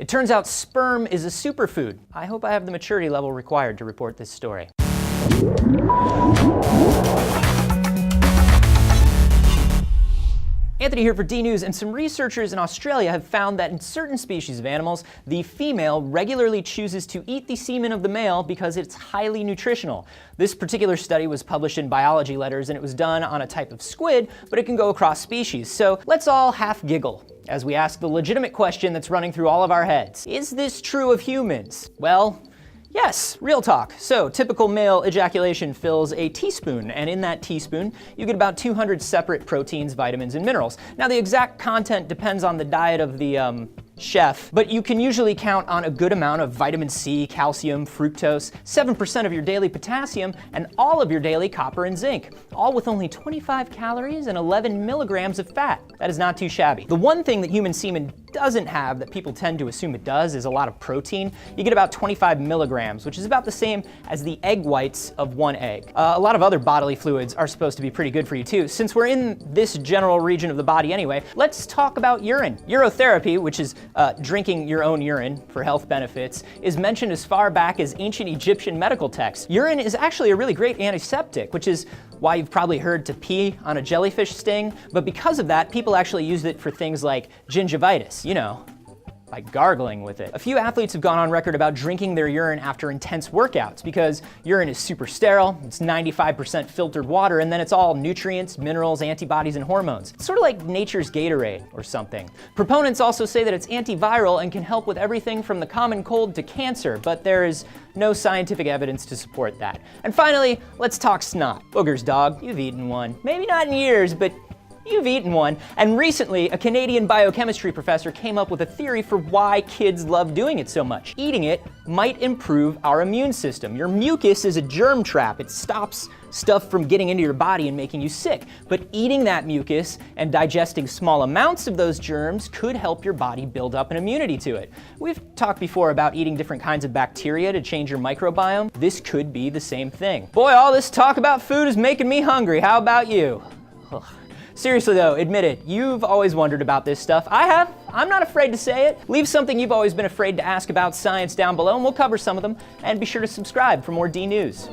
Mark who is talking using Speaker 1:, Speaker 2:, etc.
Speaker 1: It turns out sperm is a superfood. I hope I have the maturity level required to report this story. Anthony here for D News, and some researchers in Australia have found that in certain species of animals, the female regularly chooses to eat the semen of the male because it's highly nutritional. This particular study was published in Biology Letters, and it was done on a type of squid, but it can go across species. So let's all half giggle as we ask the legitimate question that's running through all of our heads. Is this true of humans? Well, yes, real talk. So, typical male ejaculation fills a teaspoon, and in that teaspoon, you get about 200 separate proteins, vitamins, and minerals. Now, the exact content depends on the diet of the, chef, but you can usually count on a good amount of vitamin C, calcium, fructose, 7% of your daily potassium, and all of your daily copper and zinc, all with only 25 calories and 11 milligrams of fat. That is not too shabby. The one thing that human semen doesn't have that people tend to assume it does is a lot of protein. You get about 25 milligrams, which is about the same as the egg whites of one egg. A lot of other bodily fluids are supposed to be pretty good for you too. Since we're in this general region of the body anyway, let's talk about urine. Urotherapy, which is drinking your own urine for health benefits, is mentioned as far back as ancient Egyptian medical texts. Urine is actually a really great antiseptic, which is why you've probably heard to pee on a jellyfish sting, but because of that, people actually used it for things like gingivitis, you know, by gargling with it. A few athletes have gone on record about drinking their urine after intense workouts because urine is super sterile, it's 95% filtered water, and then it's all nutrients, minerals, antibodies, and hormones. It's sort of like nature's Gatorade or something. Proponents also say that it's antiviral and can help with everything from the common cold to cancer, but there is no scientific evidence to support that. And finally, let's talk snot. Boogers, dog, you've eaten one. Maybe not in years, but you've eaten one. And recently, a Canadian biochemistry professor came up with a theory for why kids love doing it so much. Eating it might improve our immune system. Your mucus is a germ trap. It stops stuff from getting into your body and making you sick. But eating that mucus and digesting small amounts of those germs could help your body build up an immunity to it. We've talked before about eating different kinds of bacteria to change your microbiome. This could be the same thing. Boy, all this talk about food is making me hungry. How about you? Ugh. Seriously though, admit it, you've always wondered about this stuff. I have. I'm not afraid to say it. Leave something you've always been afraid to ask about science down below, and we'll cover some of them. And be sure to subscribe for more D News.